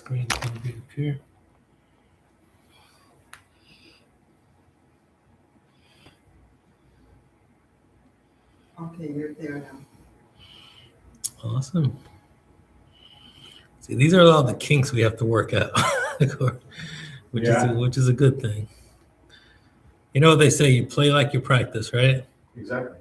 screen is going to be up here. Okay, you're there now. Awesome. See, these are all the kinks we have to work out, which is a good thing. You know what they say, you play like you practice, right? Exactly.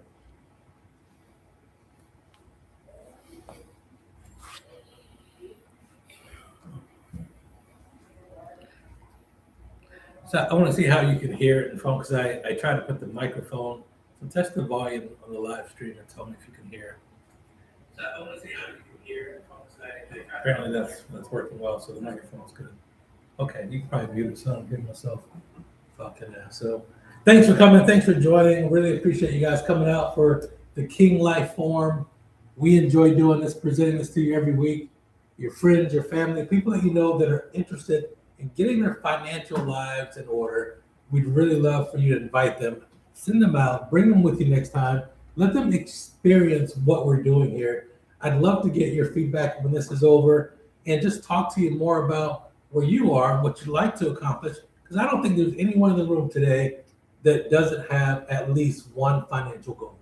So I want to see how you can hear it in phone, because I try to put the microphone, so test the volume on the live stream and tell me if you can hear. So I want to see how you can hear it in phone, because apparently that's working well, so the microphone's good. Okay, you can probably mute it, so I don't hear myself talking now. So thanks for coming, thanks for joining. Really appreciate you guys coming out for the KingLife Forum. We enjoy doing this, presenting this to you every week. Your friends, your family, people that you know that are interested in getting their financial lives in order. We'd really love for you to invite them, send them out, bring them with you next time. Let them experience what we're doing here. I'd love to get your feedback when this is over and just talk to you more about where you are, what you'd like to accomplish, because I don't think there's anyone in the room today that doesn't have at least one financial goal.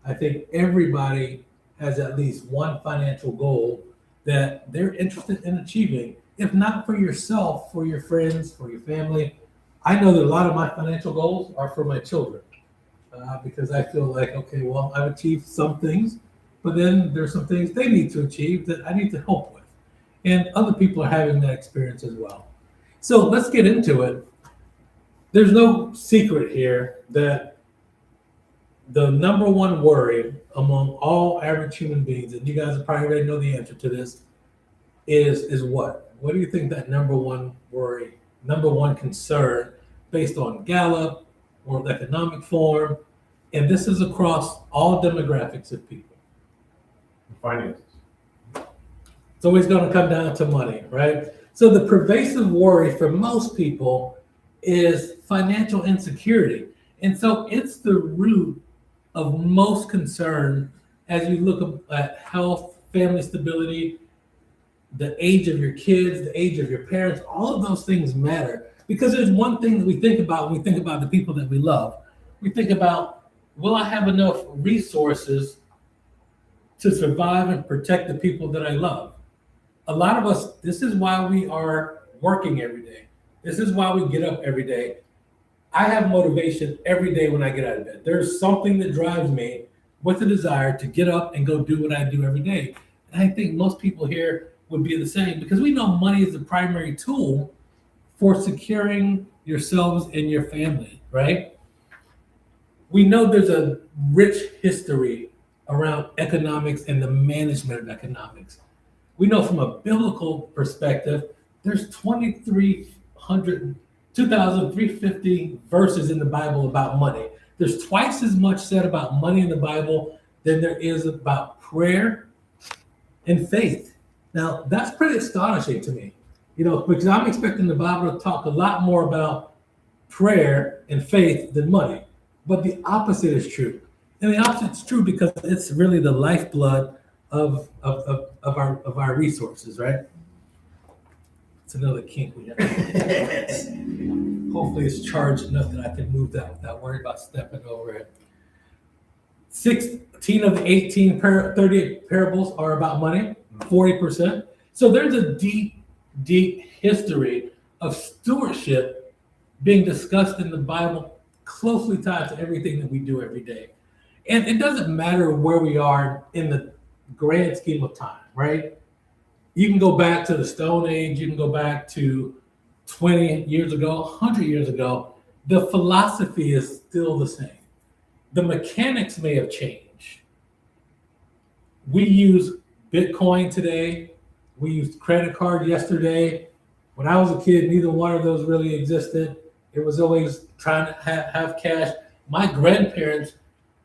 I think everybody has at least one financial goal that they're interested in achieving. If not for yourself, for your friends, for your family. I know that a lot of my financial goals are for my children because I feel like, okay, well, I've achieved some things, but then there's some things they need to achieve that I need to help with. And other people are having that experience as well. So let's get into it. There's no secret here that the number one worry among all average human beings, and you guys probably already know the answer to this, is what? What do you think that number one worry, number one concern, based on Gallup, World Economic Forum, and this is across all demographics of people? Finances. It's always going to come down to money, right? So the pervasive worry for most people is financial insecurity. And so it's the root of most concern as you look at health, family stability, the age of your kids, the age of your parents. All of those things matter, because there's one thing that we think about when we think about the people that we love. We think about, will I have enough resources to survive and protect the people that I love? A lot of us, this is why we are working every day. This is why we get up every day. I have motivation every day when I get out of bed. There's something that drives me with the desire to get up and go do what I do every day. And I think most people here would be the same, because we know money is the primary tool for securing yourselves and your family, right? We know there's a rich history around economics and the management of economics. We know from a biblical perspective, there's 2,350 verses in the Bible about money. There's twice as much said about money in the Bible than there is about prayer and faith. Now, that's pretty astonishing to me, because I'm expecting the Bible to talk a lot more about prayer and faith than money. But the opposite is true. And the opposite is true because it's really the lifeblood of our resources, right? It's another kink we have. Hopefully it's charged enough that I can move that without worrying about stepping over it. 16 of the 38 parables are about money. 40%. So there's a deep, deep history of stewardship being discussed in the Bible, closely tied to everything that we do every day. And it doesn't matter where we are in the grand scheme of time, right? You can go back to the Stone Age, you can go back to 20 years ago, 100 years ago. The philosophy is still the same. The mechanics may have changed. We use Bitcoin today. We used credit card yesterday. When I was a kid, neither one of those really existed. It was always trying to have cash. My grandparents,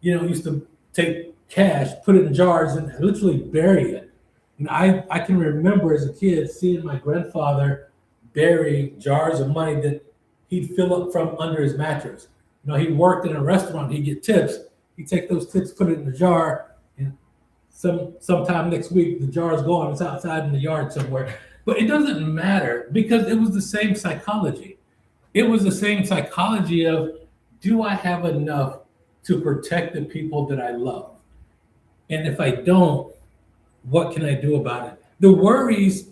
used to take cash, put it in jars, and literally bury it. And I can remember as a kid seeing my grandfather bury jars of money that he'd fill up from under his mattress. He worked in a restaurant, he'd get tips. He'd take those tips, put it in a jar, and sometime next week, the jar is gone. It's outside in the yard somewhere. But it doesn't matter because it was the same psychology. It was the same psychology of, do I have enough to protect the people that I love? And if I don't, what can I do about it? The worries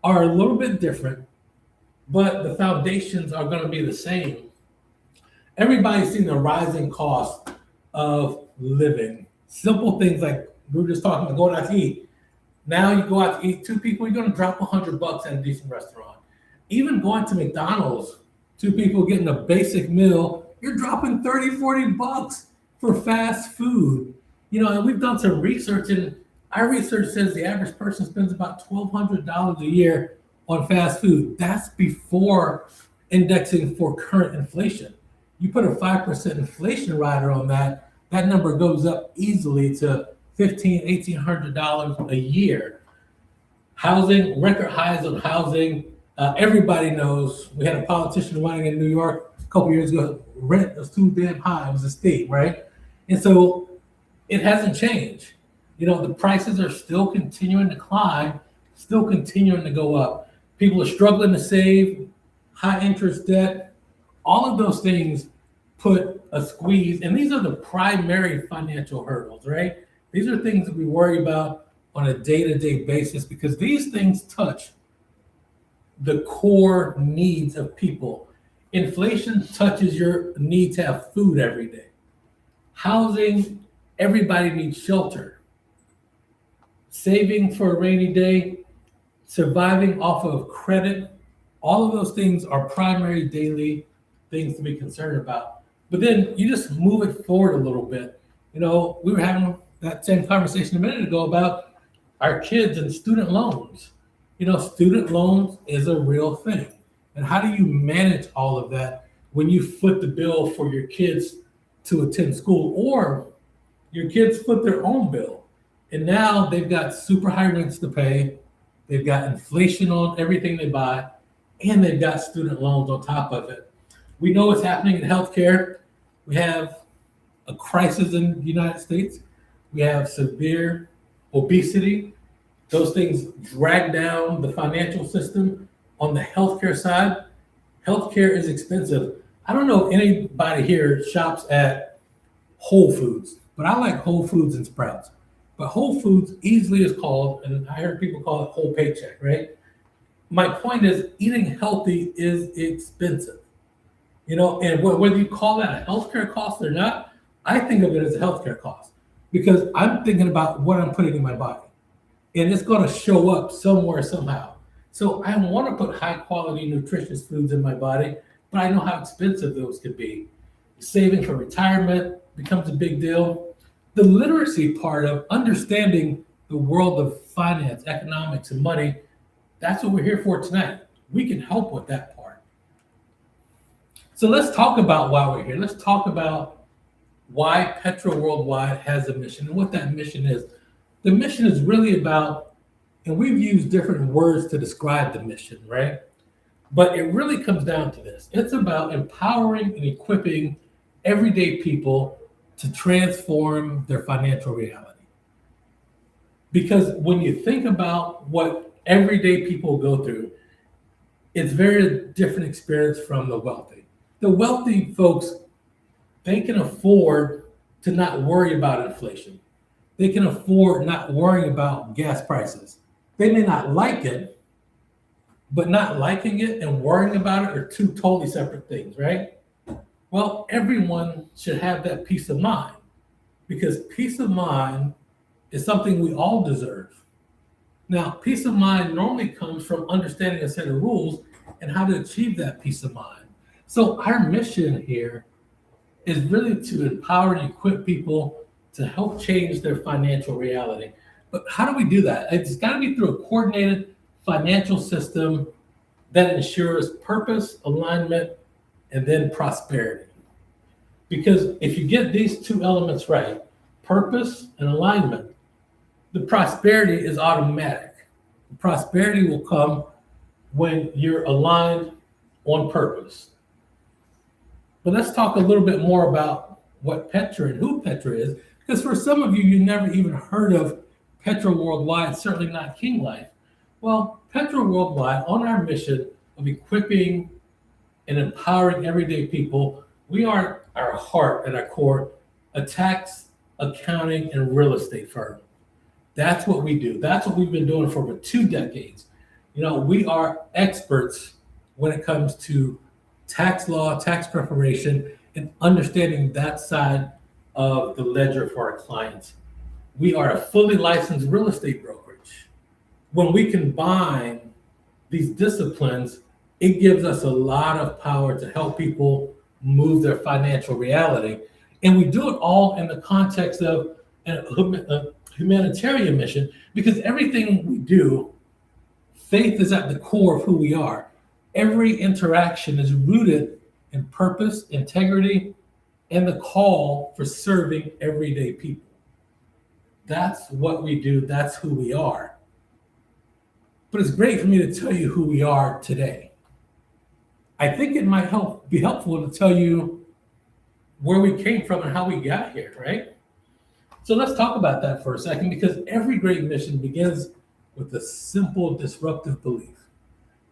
are a little bit different, but the foundations are going to be the same. Everybody's seen the rising cost of living. Simple things like we were just talking about going out to eat. Now you go out to eat, two people, you're going to drop $100 at a decent restaurant. Even going to McDonald's, two people getting a basic meal, you're dropping 30, $40 for fast food. And we've done some research, and our research says the average person spends about $1,200 a year on fast food. That's before indexing for current inflation. You put a 5% inflation rider on that, that number goes up easily to $1,500, $1,800 a year. Housing, record highs on housing. Everybody knows we had a politician running in New York a couple years ago. Rent was too damn high. It was a state, right? And so it hasn't changed. The prices are still continuing to climb, still continuing to go up. People are struggling to save, high interest debt. All of those things put a squeeze, and these are the primary financial hurdles, right? These are things that we worry about on a day-to-day basis because these things touch the core needs of people. Inflation touches your need to have food every day. Housing, everybody needs shelter. Saving for a rainy day, surviving off of credit, all of those things are primary daily things to be concerned about. But then you just move it forward a little bit. We were having that same conversation a minute ago about our kids and student loans. Student loans is a real thing. And how do you manage all of that when you foot the bill for your kids to attend school, or your kids foot their own bill? And now they've got super high rents to pay. They've got inflation on everything they buy, and they've got student loans on top of it. We know what's happening in healthcare. We have a crisis in the United States. We have severe obesity. Those things drag down the financial system. On the healthcare side, healthcare is expensive. I don't know if anybody here shops at Whole Foods, but I like Whole Foods and Sprouts. But Whole Foods easily is called, and I heard people call it whole paycheck, right? My point is, eating healthy is expensive. And whether you call that a healthcare cost or not, I think of it as a healthcare cost because I'm thinking about what I'm putting in my body, and it's going to show up somewhere, somehow. So I want to put high quality, nutritious foods in my body, but I know how expensive those could be. Saving for retirement becomes a big deal. The literacy part of understanding the world of finance, economics, and money, that's what we're here for tonight. We can help with that part. So let's talk about why we're here. Let's talk about why Petro Worldwide has a mission and what that mission is. The mission is really about, and we've used different words to describe the mission, right? But it really comes down to this. It's about empowering and equipping everyday people to transform their financial reality. Because when you think about what everyday people go through, it's very different experience from the wealthy. The wealthy folks, they can afford to not worry about inflation. They can afford not worrying about gas prices. They may not like it, but not liking it and worrying about it are two totally separate things, right? Well, everyone should have that peace of mind because peace of mind is something we all deserve. Now, peace of mind normally comes from understanding a set of rules and how to achieve that peace of mind. So our mission here is really to empower and equip people to help change their financial reality. But how do we do that? It's got to be through a coordinated financial system that ensures purpose, alignment, and then prosperity. Because if you get these two elements right, purpose and alignment, the prosperity is automatic. The prosperity will come when you're aligned on purpose. But let's talk a little bit more about what Petra and who Petra is, because for some of you, you never even heard of Petro Worldwide, certainly not KingLife. Well, Petro Worldwide, on our mission of equipping and empowering everyday people, we are our heart at our core, a tax, accounting, and real estate firm. That's what we do. That's what we've been doing for over 2 decades. We are experts when it comes to tax law, tax preparation, and understanding that side of the ledger for our clients. We are a fully licensed real estate brokerage. When we combine these disciplines, it gives us a lot of power to help people move their financial reality. And we do it all in the context of a humanitarian mission, because everything we do, faith is at the core of who we are. Every interaction is rooted in purpose, integrity, and the call for serving everyday people. That's what we do. That's who we are. But it's great for me to tell you who we are today. I think it might be helpful to tell you where we came from and how we got here, right? So let's talk about that for a second, because every great mission begins with a simple disruptive belief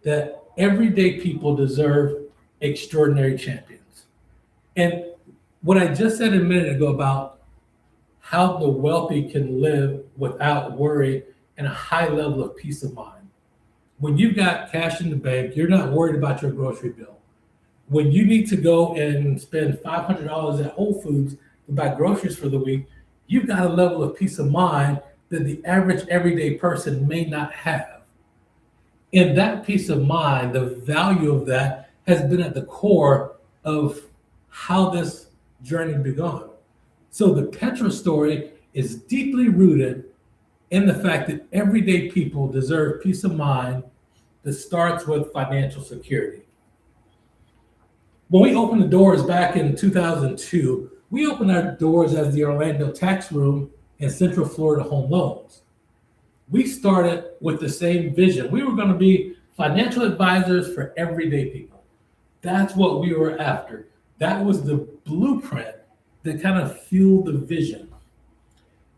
that everyday people deserve extraordinary champions. And what I just said a minute ago about how the wealthy can live without worry and a high level of peace of mind. When you've got cash in the bank, you're not worried about your grocery bill. When you need to go and spend $500 at Whole Foods to buy groceries for the week, you've got a level of peace of mind that the average everyday person may not have. And that peace of mind, the value of that, has been at the core of how this journey began. So the Petra story is deeply rooted in the fact that everyday people deserve peace of mind that starts with financial security. When we opened the doors back in 2002, we opened our doors as the Orlando Tax Room and Central Florida Home Loans. We started with the same vision. We were going to be financial advisors for everyday people. That's what we were after. That was the blueprint that kind of fueled the vision.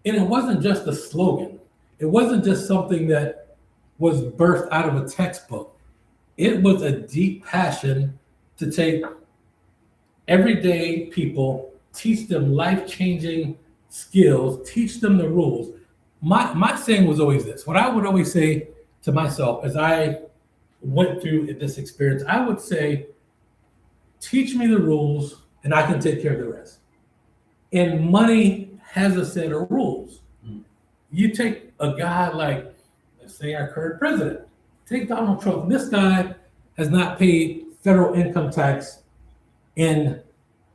And it wasn't just a slogan. It wasn't just something that was birthed out of a textbook. It was a deep passion to take everyday people, teach them life-changing skills, teach them the rules. My saying was always this. What I would always say to myself as I went through this experience, I would say, teach me the rules and I can take care of the rest. And money has a set of rules. You take a guy like, let's say, our current president, take Donald Trump. This guy has not paid federal income tax in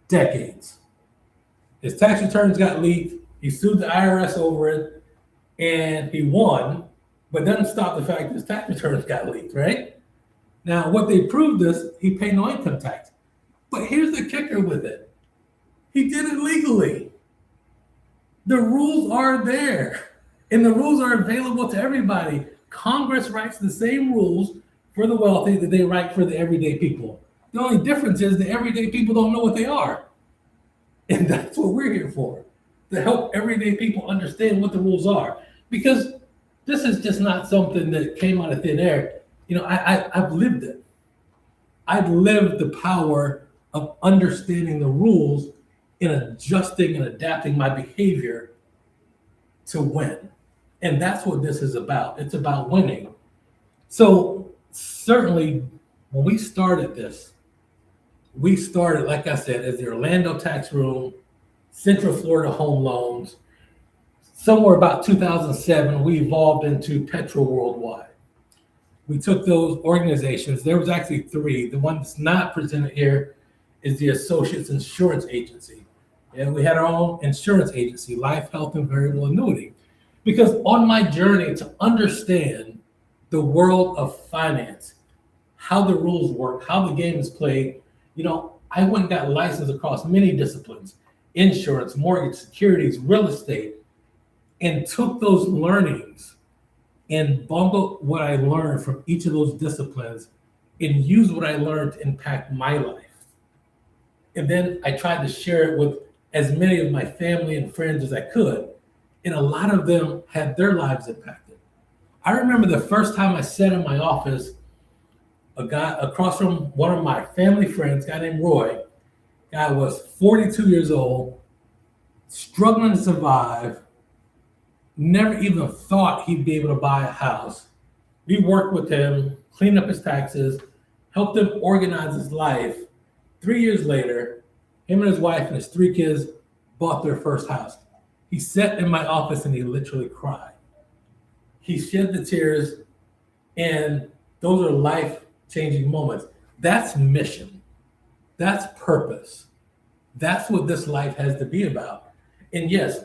decades. His tax returns got leaked. He sued the IRS over it, and he won, but doesn't stop the fact that his tax returns got leaked, right? Now, what they proved is he paid no income tax. But here's the kicker with it. He did it legally. The rules are there, and the rules are available to everybody. Congress writes the same rules for the wealthy that they write for the everyday people. The only difference is the everyday people don't know what they are. And that's what we're here for, to help everyday people understand what the rules are. Because this is just not something that came out of thin air. I've lived it. I've lived the power of understanding the rules and adjusting and adapting my behavior to win. And that's what this is about. It's about winning. So certainly when we started this, we started, like I said, as the Orlando Tax Room, Central Florida Home Loans. Somewhere about 2007, we evolved into Petra Worldwide. We took those organizations. There was actually three. The one that's not presented here is the Associates Insurance Agency. And we had our own insurance agency, Life, Health, and Variable Annuity. Because on my journey to understand the world of finance, how the rules work, how the game is played, I went and got licensed across many disciplines, insurance, mortgage, securities, real estate, and took those learnings and bundled what I learned from each of those disciplines and used what I learned to impact my life. And then I tried to share it with as many of my family and friends as I could. And a lot of them had their lives impacted. I remember the first time I sat in my office, a guy across from one of my family friends, a guy named Roy. Guy was 42 years old, struggling to survive, never even thought he'd be able to buy a house. We worked with him, cleaned up his taxes, helped him organize his life. 3 years later, him and his wife and his 3 kids bought their first house. He sat in my office and he literally cried. He shed the tears, and those are life-changing moments. That's mission. That's purpose. That's what this life has to be about. And yes,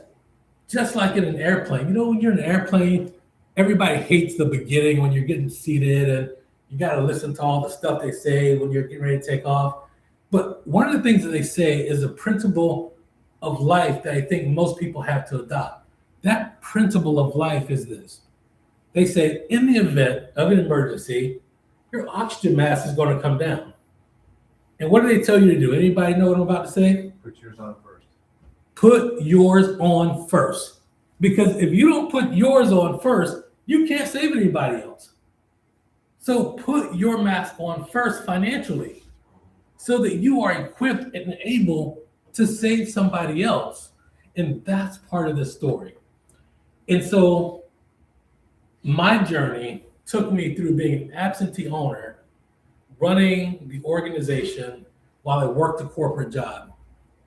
just like in an airplane, when you're in an airplane, everybody hates the beginning when you're getting seated and you got to listen to all the stuff they say when you're getting ready to take off. But one of the things that they say is a principle of life that I think most people have to adopt. That principle of life is this. They say, in the event of an emergency, your oxygen mask is going to come down. And what do they tell you to do? Anybody know what I'm about to say? Put yours on first. Put yours on first. Because if you don't put yours on first, you can't save anybody else. So put your mask on first financially so that you are equipped and able to save somebody else. And that's part of the story. And so my journey took me through being an absentee owner, running the organization while I worked a corporate job.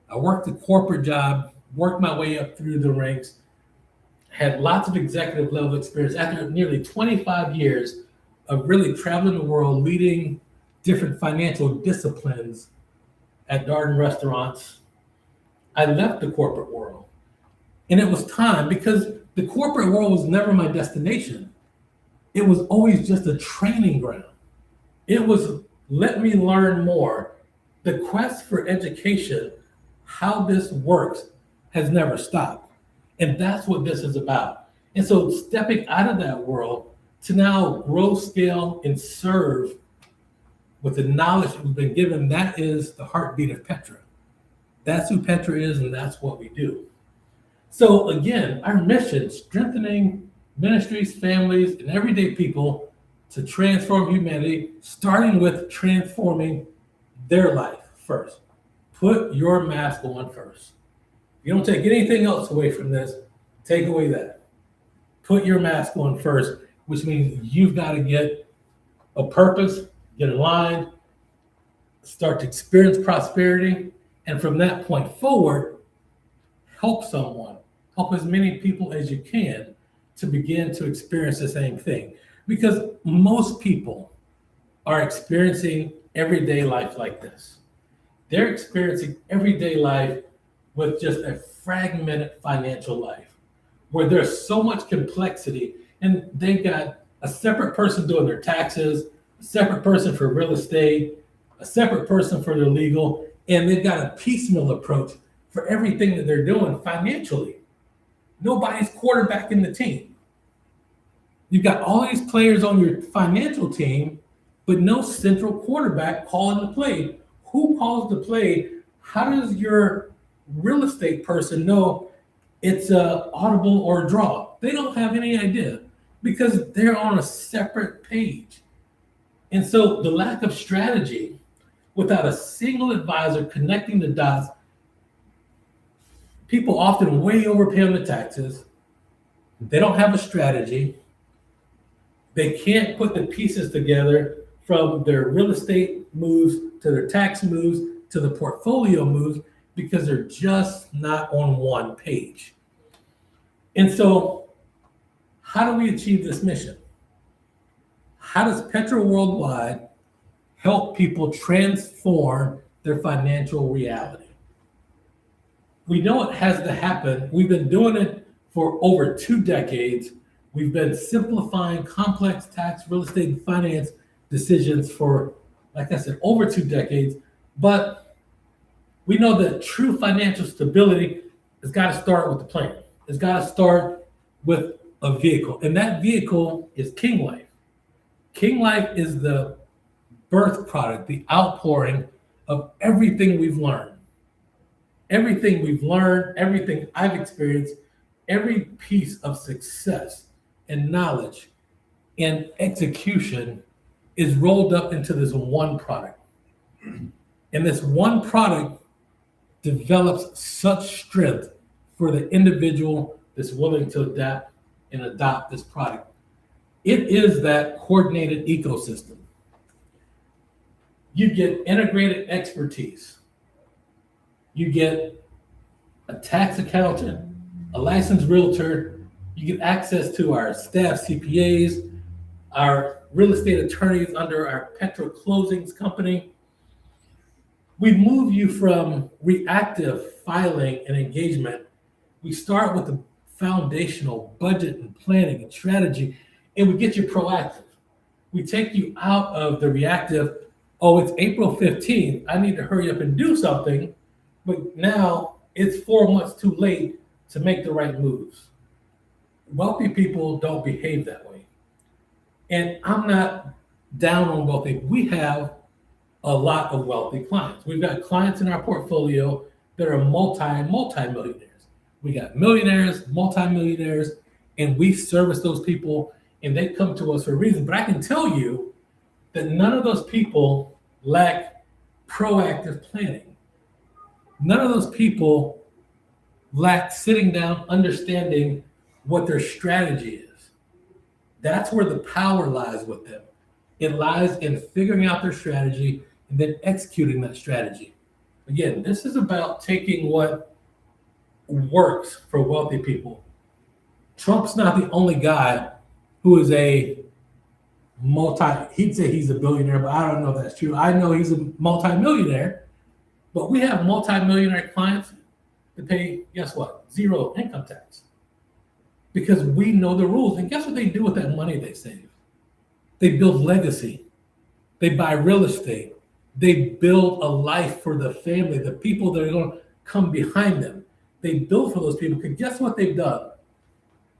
I worked a corporate job, worked my way up through the ranks, had lots of executive level experience. After nearly 25 years of really traveling the world, leading different financial disciplines at Darden restaurants, I left the corporate world. And it was time, because the corporate world was never my destination. It was always just a training ground. It was, let me learn more. The quest for education, how this works, has never stopped. And that's what this is about. And so stepping out of that world to now grow, scale, and serve with the knowledge we've been given, that is the heartbeat of Petra. That's who Petra is, and that's what we do. So again, our mission, strengthening ministries, families, and everyday people to transform humanity, starting with transforming their life first. Put your mask on first. You don't take anything else away from this, take away that. Put your mask on first, which means you've got to get a purpose, get aligned, start to experience prosperity, and from that point forward, help someone, help as many people as you can to begin to experience the same thing. Because most people are experiencing everyday life like this. They're experiencing everyday life with just a fragmented financial life where there's so much complexity, and they've got a separate person doing their taxes, a separate person for real estate, a separate person for their legal, and they've got a piecemeal approach for everything that they're doing financially. Nobody's quarterbacking the team. You've got all these players on your financial team, but no central quarterback calling the play. Who calls the play? How does your real estate person know it's a audible or a draw? They don't have any idea because they're on a separate page. And so the lack of strategy without a single advisor connecting the dots, people often way overpay on the taxes. They don't have a strategy. They can't put the pieces together from their real estate moves to their tax moves to the portfolio moves because they're just not on one page. And so how do we achieve this mission? How does Petra Worldwide help people transform their financial reality? We know it has to happen. We've been doing it for over 2 decades. We've been simplifying complex tax, real estate, and finance decisions for, like I said, over 2 decades. But we know that true financial stability has got to start with the plan. It's got to start with a vehicle. And that vehicle is KingLife. KingLife is the birth product, the outpouring of everything we've learned. Everything we've learned, everything I've experienced, every piece of success and knowledge and execution is rolled up into this one product. And this one product develops such strength for the individual that's willing to adapt and adopt this product. It is that coordinated ecosystem. You get integrated expertise. You get a tax accountant, a licensed realtor. You get access to our staff CPAs, our real estate attorneys under our Petra Closings company. We move you from reactive filing and engagement. We start with the foundational budget and planning and strategy, and we get you proactive. We take you out of the reactive, oh, it's April 15th, I need to hurry up and do something, but now it's 4 months too late to make the right moves. Wealthy people don't behave that way. And I'm not down on wealthy. We have a lot of wealthy clients. We've got clients in our portfolio that are multi-millionaires. We got millionaires, multi-millionaires, and we service those people and they come to us for a reason. But I can tell you that none of those people lack proactive planning. None of those people lack sitting down, understanding what their strategy is. That's where the power lies with them. It lies in figuring out their strategy and then executing that strategy. Again, this is about taking what works for wealthy people. Trump's not the only guy who is he'd say he's a billionaire, but I don't know if that's true. I know he's a multimillionaire, but we have multimillionaire clients that pay, guess what? 0 income tax. Because we know the rules. And guess what they do with that money they save? They build legacy. They buy real estate. They build a life for the family, the people that are going to come behind them. They build for those people. Because guess what they've done?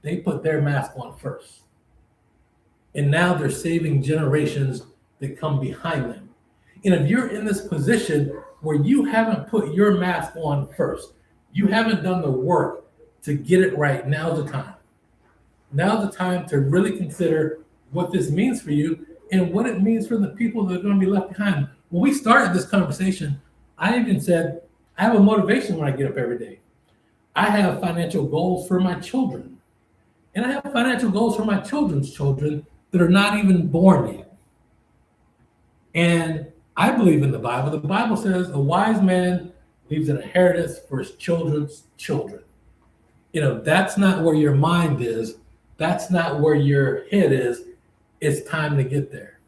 They put their mask on first. And now they're saving generations that come behind them. And if you're in this position where you haven't put your mask on first, you haven't done the work to get it right, now's the time. Now's the time to really consider what this means for you and what it means for the people that are going to be left behind. When we started this conversation, I even said, I have a motivation when I get up every day. I have financial goals for my children. And I have financial goals for my children's children that are not even born yet. And I believe in the Bible. The Bible says a wise man leaves an inheritance for his children's children. You know, that's not where your mind is. That's not where your head is. It's time to get there.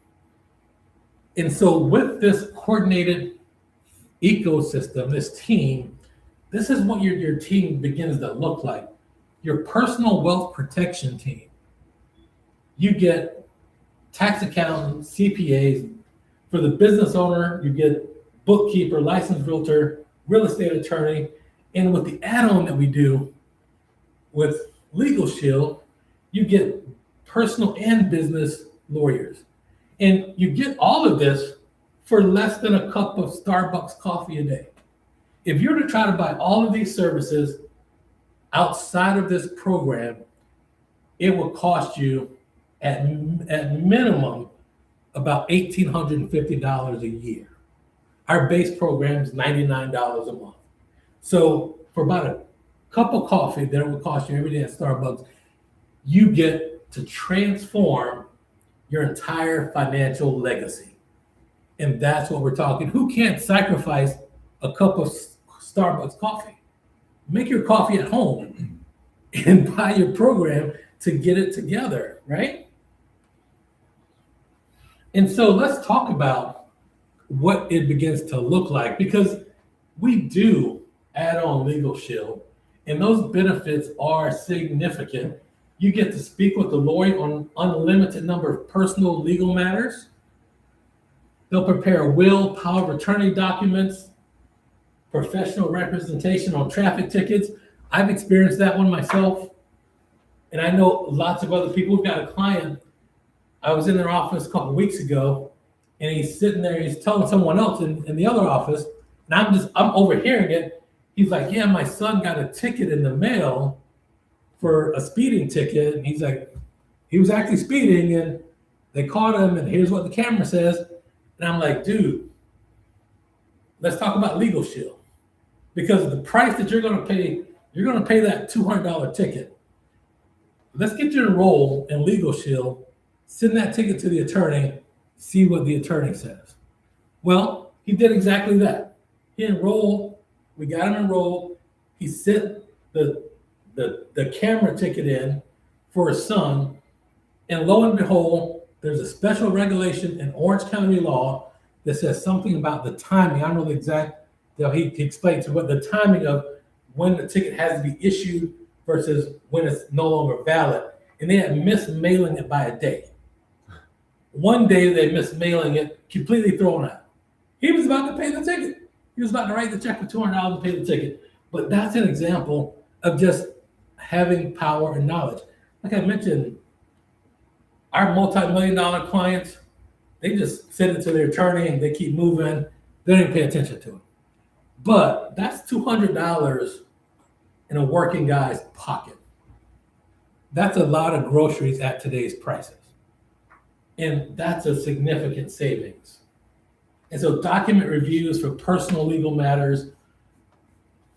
And so with this coordinated ecosystem, this team, this is what your team begins to look like. Your personal wealth protection team. You get tax accountants, CPAs. For the business owner, you get bookkeeper, licensed realtor, real estate attorney. And with the add-on that we do with Legal Shield, you get personal and business lawyers. And you get all of this for less than a cup of Starbucks coffee a day. If you're to try to buy all of these services outside of this program, it will cost you at minimum about $1,850 a year. Our base program is $99 a month. So for about a cup of coffee that it would cost you every day at Starbucks, you get to transform your entire financial legacy. And that's what we're talking. Who can't sacrifice a cup of Starbucks coffee? Make your coffee at home and buy your program to get it together, right? And so let's talk about what it begins to look like, because we do add on Legal Shield, and those benefits are significant. You get to speak with the lawyer on unlimited number of personal legal matters. They'll prepare a will, power of attorney documents, professional representation on traffic tickets. I've experienced that one myself, and I know lots of other people. We've got a client. I was in their office a couple of weeks ago, and he's sitting there, he's telling someone else in the other office, and I'm overhearing it. He's like, yeah, my son got a ticket in the mail for a speeding ticket. And he's like, He was actually speeding, and they caught him, and here's what the camera says. And I'm like, dude, let's talk about Legal Shield. Because the price that you're going to pay that $200 ticket. Let's get you enrolled in Legal Shield, send that ticket to the attorney, see what the attorney says. Well, he did exactly that. He enrolled, we got him enrolled, he sent the camera ticket in for his son, and lo and behold, there's a special regulation in Orange County law that says something about the timing. I don't know the exact, he explained to what the timing of when the ticket has to be issued versus when it's no longer valid. And they had missed mailing it by a day. One day they missed mailing it, completely thrown out. He was about to pay the ticket. He was about to write the check for $200 to pay the ticket. But that's an example of just having power and knowledge. Like I mentioned, our multi-million-dollar clients, they just send it to their attorney and they keep moving. They don't pay attention to it. But that's $200 in a working guy's pocket. That's a lot of groceries at today's prices. And that's a significant savings. And so document reviews for personal legal matters,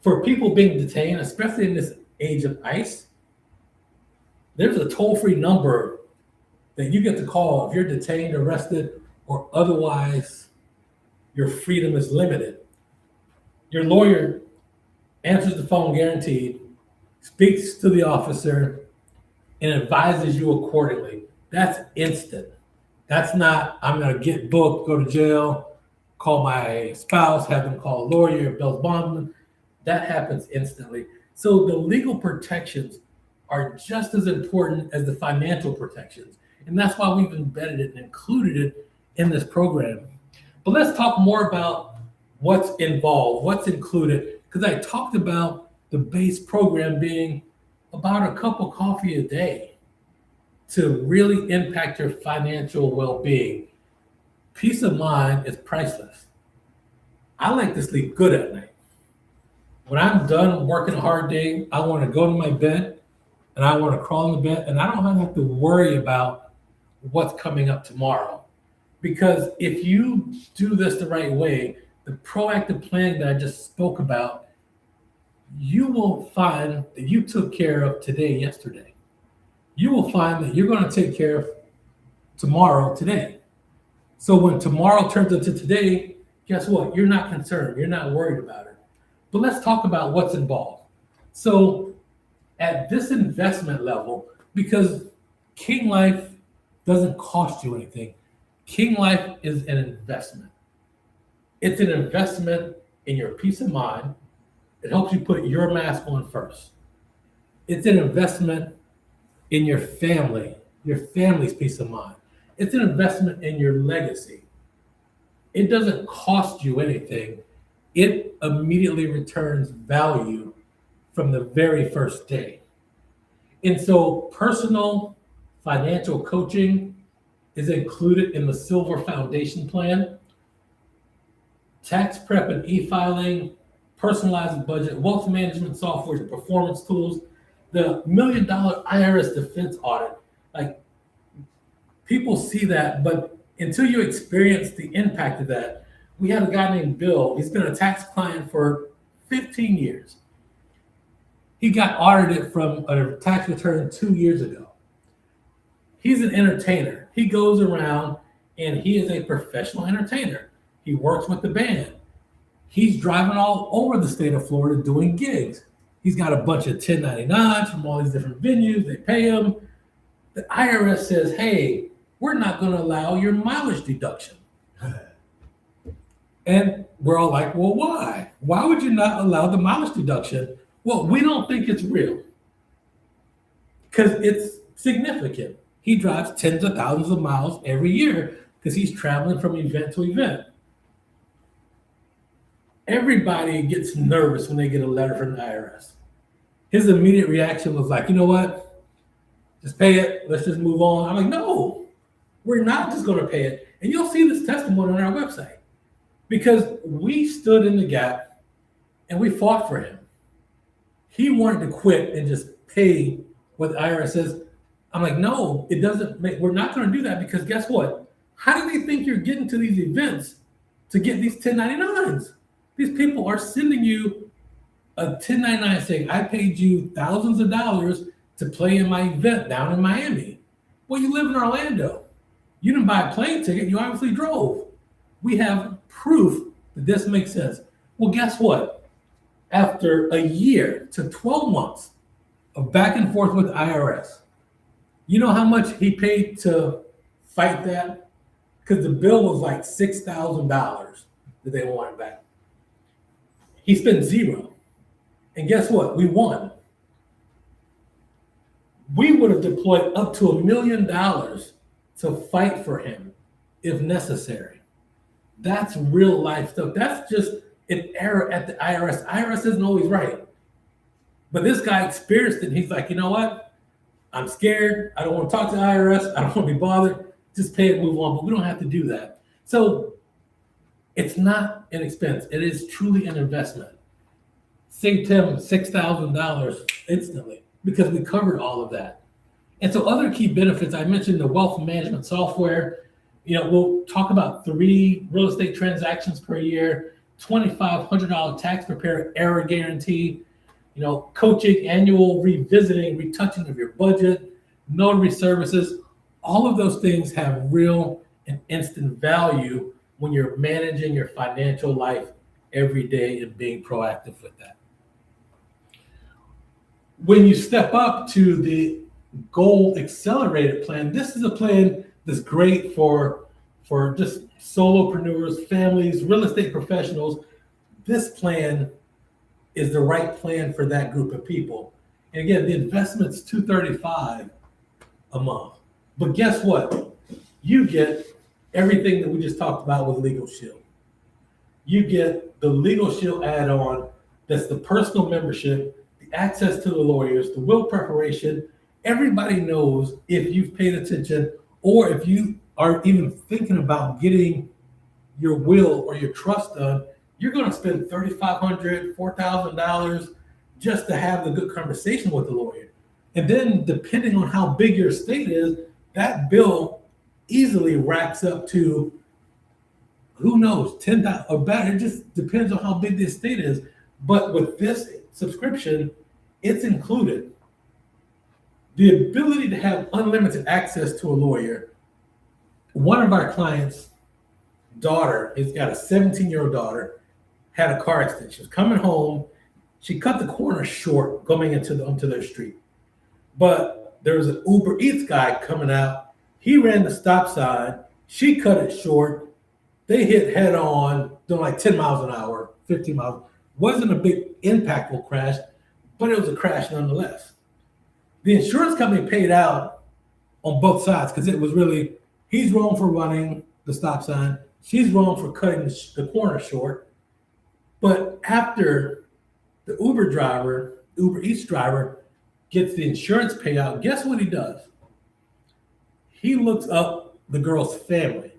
for people being detained, especially in this age of ICE, there's a toll-free number that you get to call if you're detained, arrested, or otherwise your freedom is limited. Your lawyer answers the phone guaranteed, speaks to the officer, and advises you accordingly. That's instant. That's not, I'm going to get booked, go to jail, call my spouse, have them call a lawyer, Bell's bondman. That happens instantly. So the legal protections are just as important as the financial protections. And that's why we've embedded it and included it in this program. But let's talk more about what's involved, what's included, because I talked about the base program being about a cup of coffee a day to really impact your financial well-being. Peace of mind is priceless. I like to sleep good at night. When I'm done working a hard day, I want to go to my bed and I want to crawl in the bed, and I don't have to worry about what's coming up tomorrow. Because if you do this the right way, the proactive planning that I just spoke about, you will find that you took care of today, yesterday. You will find that you're going to take care of tomorrow, today. So when tomorrow turns into today, guess what? You're not concerned. You're not worried about it. But let's talk about what's involved. So at this investment level, because KingLife doesn't cost you anything, KingLife is an investment. It's an investment in your peace of mind. It helps you put your mask on first. It's an investment in your family, your family's peace of mind. It's an investment in your legacy. It doesn't cost you anything. It immediately returns value from the very first day. And so personal financial coaching is included in the Silver Foundation Plan. Tax prep and e-filing, personalized budget, wealth management software, performance tools, the $1 million IRS defense audit. Like, people see that, but until you experience the impact of that, we had a guy named Bill. He's been a tax client for 15 years. He got audited from a tax return 2 years ago. He's an entertainer. He goes around and he is a professional entertainer. He works with the band. He's driving all over the state of Florida doing gigs. He's got a bunch of 1099s from all these different venues. They pay him. The IRS says, hey, we're not going to allow your mileage deduction. And we're all like, well, why? Why would you not allow the mileage deduction? Well, we don't think it's real because it's significant. He drives tens of thousands of miles every year because he's traveling from event to event. Everybody gets nervous when they get a letter from the IRS. His immediate reaction was like, you know what? Just pay it. Let's just move on. I'm like, no, we're not just going to pay it. And you'll see this testimony on our website because we stood in the gap and we fought for him. He wanted to quit and just pay what the IRS says. I'm like, no, it doesn't make, we're not going to do that because guess what? How do they think you're getting to these events to get these 1099s? These people are sending you a 1099 saying, I paid you thousands of dollars to play in my event down in Miami. Well, you live in Orlando. You didn't buy a plane ticket, you obviously drove. We have proof that this makes sense. Well, guess what? After a year to 12 months of back and forth with the IRS, you know how much he paid to fight that? Because the bill was like $6,000 that they wanted back. He spent zero. And guess what? We won. We would have deployed up to $1 million to fight for him if necessary. That's real life stuff. That's just an error at the IRS. IRS isn't always right. But this guy experienced it. And he's like, you know what? I'm scared. I don't want to talk to the IRS. I don't want to be bothered. Just pay it and move on. But we don't have to do that. So it's not an expense. It is truly an investment. Saved him $6,000 instantly because we covered all of that. And so other key benefits, I mentioned the wealth management software. We'll talk about 3 real estate transactions per year, $2,500 tax preparer error guarantee, coaching, annual revisiting, retouching of your budget, notary services. All of those things have real and instant value when you're managing your financial life every day and being proactive with that. When you step up to the Goal Accelerated plan, this is a plan that's great for just solopreneurs, families, real estate professionals. This plan is the right plan for that group of people. And again, the investment's $235 a month. But guess what? You get everything that we just talked about with Legal Shield. You get the Legal Shield add-on, that's the personal membership, the access to the lawyers, the will preparation. Everybody knows if you've paid attention or if you are even thinking about getting your will or your trust done, you're going to spend $3,500, $4,000 just to have the good conversation with the lawyer. And then depending on how big your estate is, that bill easily racks up to, who knows, $10,000 or better. It just depends on how big the estate is. But with this subscription, it's included. The ability to have unlimited access to a lawyer. One of our clients' daughter, has got a 17-year-old daughter, had a car accident. She was coming home. She cut the corner short going onto their street. But there was an Uber Eats guy coming out. He ran the stop sign. She cut it short. They hit head on, doing like 10 miles an hour, 15 miles. Wasn't a big impactful crash, but it was a crash nonetheless. The insurance company paid out on both sides because it was really, he's wrong for running the stop sign. She's wrong for cutting the corner short. But after the Uber Eats driver gets the insurance payout, guess what he does? He looks up the girl's family.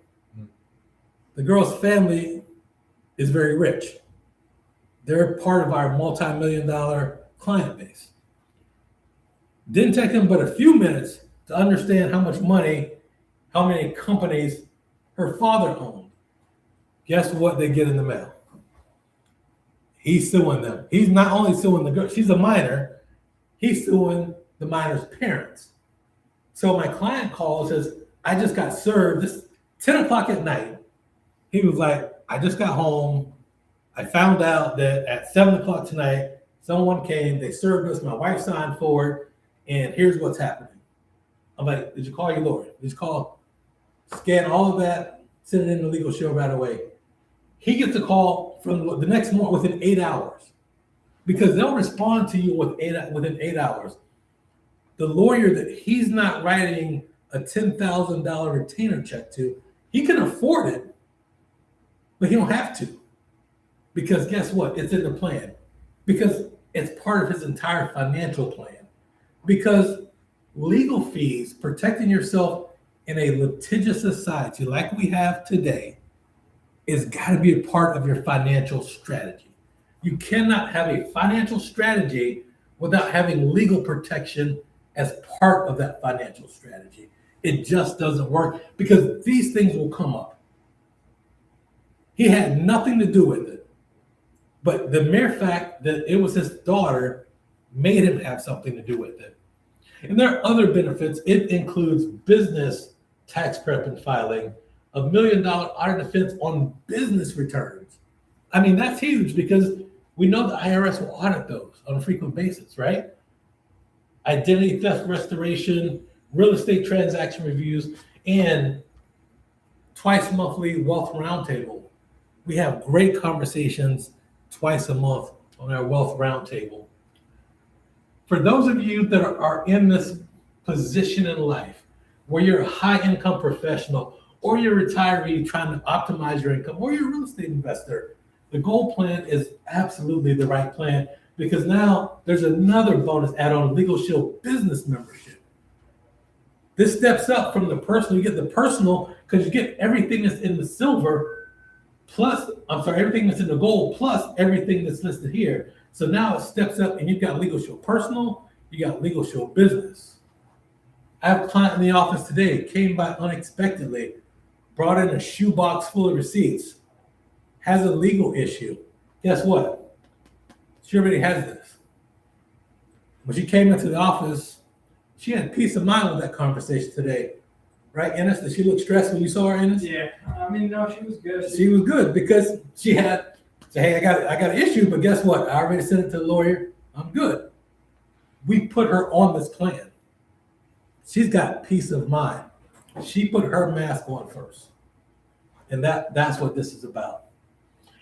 The girl's family is very rich. They're part of our multi-million-dollar client base. Didn't take him but a few minutes to understand how much money, how many companies her father owned. Guess what they get in the mail? He's suing them. He's not only suing the girl, she's a minor, he's suing the minor's parents. So my client calls and says, I just got served. This 10 o'clock at night. He was like, I just got home. I found out that at 7 o'clock tonight, someone came, they served us, my wife signed for it, and here's what's happening. I'm like, did you call your lawyer? Did you call? Scan all of that, send it in the Legal Shield right away. He gets a call from the next morning within 8 hours because they'll respond to you within 8 hours. The lawyer that he's not writing a $10,000 retainer check to, he can afford it, but he don't have to. Because guess what? It's in the plan. Because it's part of his entire financial plan. Because legal fees, protecting yourself in a litigious society like we have today, is got to be a part of your financial strategy. You cannot have a financial strategy without having legal protection as part of that financial strategy. It just doesn't work because these things will come up. He had nothing to do with it. But the mere fact that it was his daughter made him have something to do with it. And there are other benefits. It includes business tax prep and filing, $1 million audit defense on business returns. I mean, that's huge because we know the IRS will audit those on a frequent basis, right? Identity theft restoration, real estate transaction reviews, and twice monthly wealth roundtable. We have great conversations twice a month on our wealth roundtable. For those of you that are in this position in life where you're a high income professional or you're a retiree trying to optimize your income or you're a real estate investor, the gold plan is absolutely the right plan because now there's another bonus add-on, Legal Shield business membership. This steps up from the personal. You get the personal because you get everything that's in the silver everything that's in the gold plus everything that's listed here. So now it steps up and you've got Legal Shield personal, you got Legal Shield business. I have a client in the office today, came by unexpectedly, brought in a shoebox full of receipts, has a legal issue. Guess what? She already has this. When she came into the office, she had peace of mind with that conversation today. Right, Ennis? Did she look stressed when you saw her, Ennis? Yeah, I mean, no, she was good. She was good because she had, hey, I got an issue, but guess what? I already sent it to the lawyer. I'm good. We put her on this plan. She's got peace of mind. She put her mask on first. And that's what this is about.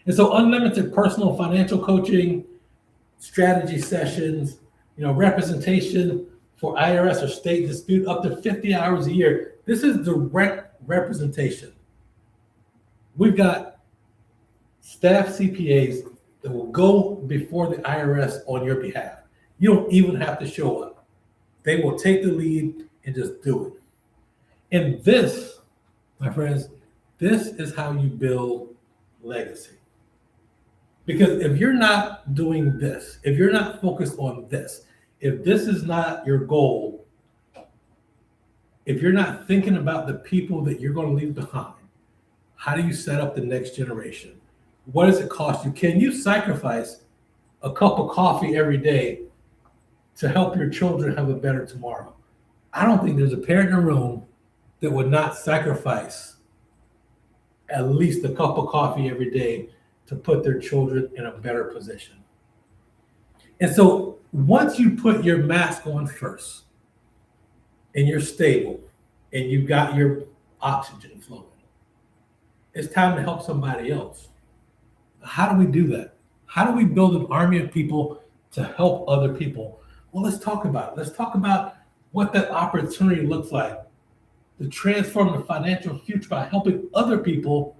And so unlimited personal financial coaching, strategy sessions, representation for IRS or state dispute up to 50 hours a year. This is direct representation. We've got staff CPAs that will go before the IRS on your behalf. You don't even have to show up. They will take the lead and just do it. And this, my friends, this is how you build legacy. Because if you're not doing this, if you're not focused on this, if this is not your goal, if you're not thinking about the people that you're going to leave behind, how do you set up the next generation? What does it cost you? Can you sacrifice a cup of coffee every day to help your children have a better tomorrow? I don't think there's a parent in the room that would not sacrifice at least a cup of coffee every day to put their children in a better position. And so once you put your mask on first and you're stable and you've got your oxygen flowing, it's time to help somebody else. How do we do that? How do we build an army of people to help other people? Well, let's talk about it. Let's talk about what that opportunity looks like to transform the financial future by helping other people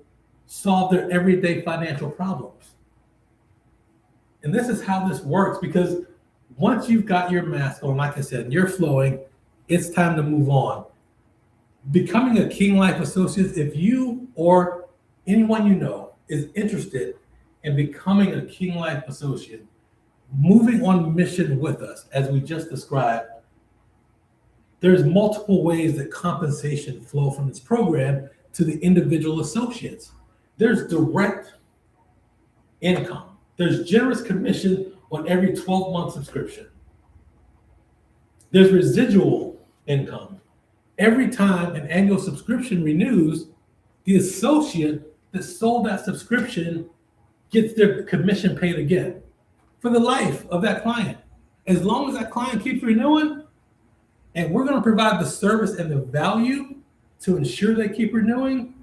solve their everyday financial problems. And this is how this works, because once you've got your mask on, like I said, and you're flowing, it's time to move on. Becoming a KingLife associate, if you or anyone you know is interested in becoming a KingLife associate, moving on mission with us, as we just described, there's multiple ways that compensation flow from this program to the individual associates. There's direct income. There's generous commission on every 12-month subscription. There's residual income. Every time an annual subscription renews, the associate that sold that subscription gets their commission paid again for the life of that client. As long as that client keeps renewing, and we're going to provide the service and the value to ensure they keep renewing,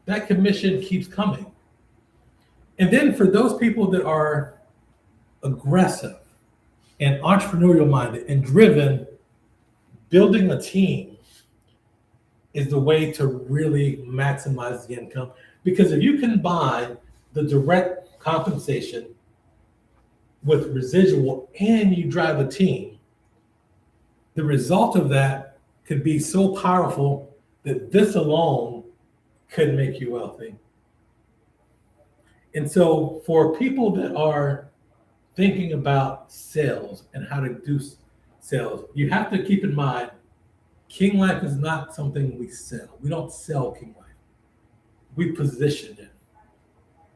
that commission keeps coming. And then for those people that are aggressive and entrepreneurial minded and driven, building a team is the way to really maximize the income. Because if you combine the direct compensation with residual and you drive a team, the result of that could be so powerful that this alone could make you wealthy. And so for people that are thinking about sales and how to do sales. You have to keep in mind, King Life is not something we sell. We don't sell King Life. We position it.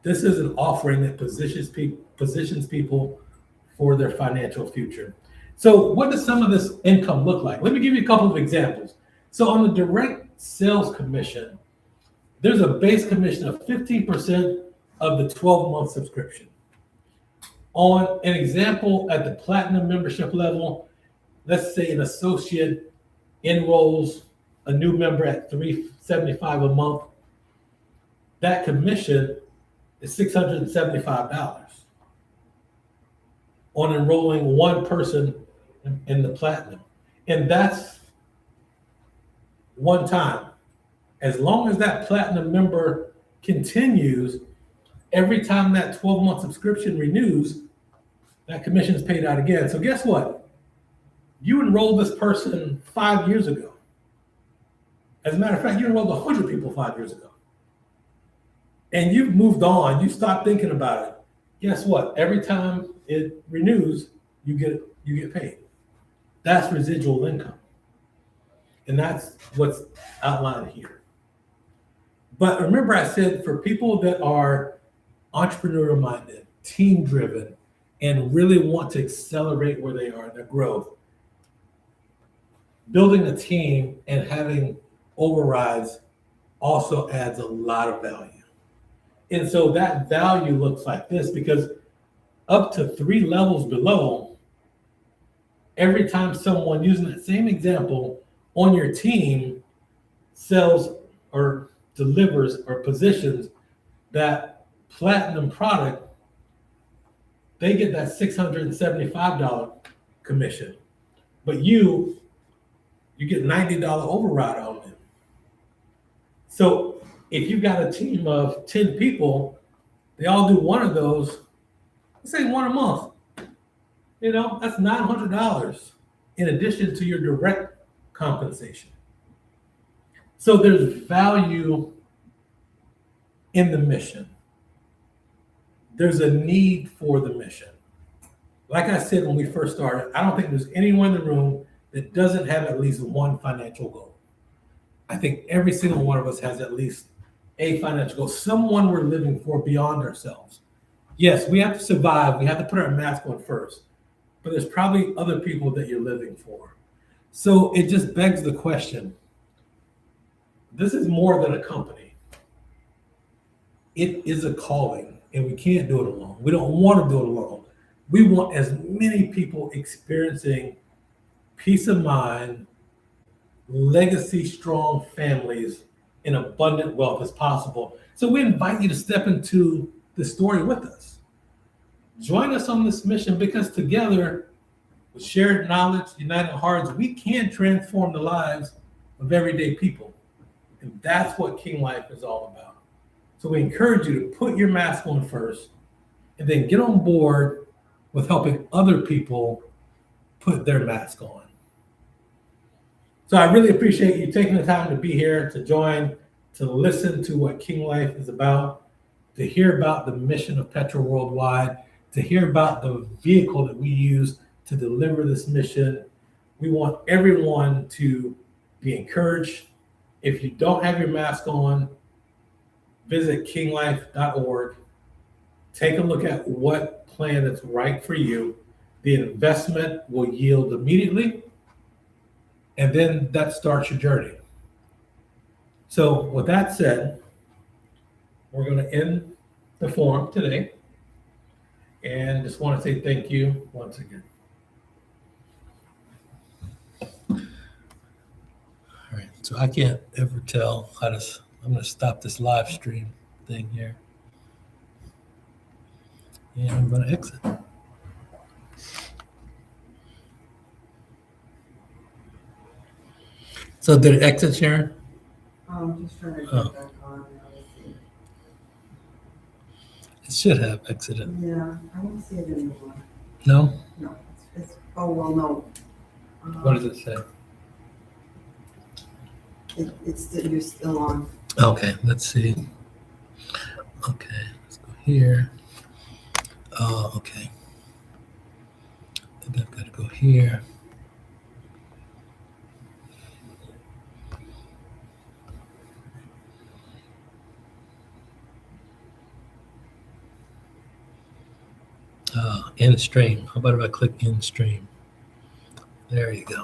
This is an offering that positions people for their financial future. So what does some of this income look like? Let me give you a couple of examples. So on the direct sales commission, there's a base commission of 15% of the 12-month subscription. On an example at the platinum membership level, let's say an associate enrolls a new member at $375 a month. That commission is $675 on enrolling one person in the platinum. And that's one time. As long as that platinum member continues, every time that 12-month subscription renews, that commission is paid out again. So guess what? You enrolled this person 5 years ago. As a matter of fact, you enrolled 100 people 5 years ago. And you've moved on, you stopped thinking about it. Guess what? Every time it renews, you get paid. That's residual income. And that's what's outlined here. But remember, I said for people that are entrepreneurial minded, team driven, and really want to accelerate where they are, their growth, building a team and having overrides also adds a lot of value. And so that value looks like this, because up to 3 levels below, every time someone, using that same example, on your team sells or delivers or positions that platinum product, they get that $675 commission. But you get $90 override on them. So if you've got a team of 10 people, they all do one of those, let's say one a month. That's $900 in addition to your direct compensation. So there's value in the mission. There's a need for the mission. Like I said when we first started, I don't think there's anyone in the room that doesn't have at least one financial goal. I think every single one of us has at least a financial goal, someone we're living for beyond ourselves. Yes, we have to survive. We have to put our mask on first, but there's probably other people that you're living for. So it just begs the question, this is more than a company. It is a calling, and we can't do it alone. We don't want to do it alone. We want as many people experiencing peace of mind, legacy strong families, and abundant wealth as possible. So we invite you to step into the story with us. Join us on this mission, because together, with shared knowledge, united hearts, we can transform the lives of everyday people. And that's what King Life is all about. So we encourage you to put your mask on first, and then get on board with helping other people put their mask on. So I really appreciate you taking the time to be here, to join, to listen to what King Life is about, to hear about the mission of Petra Worldwide, to hear about the vehicle that we use to deliver this mission. We want everyone to be encouraged. If you don't have your mask on, visit kinglife.org. Take a look at what plan is right for you. The investment will yield immediately, and then that starts your journey. So with that said, we're going to end the forum today, and just want to say thank you once again. All right, so I can't ever tell how to, I'm going to stop this live stream thing here. And I'm going to exit. So did it exit, Sharon? I'm just trying to get back on now. Let's see. It should have exited. Yeah, I don't see it anymore. No? No, oh, well, no. What does it say? You're still on. Okay, let's see. Okay, let's go here. Okay. I think I've got to go here. In stream. How about if I click in stream? There you go.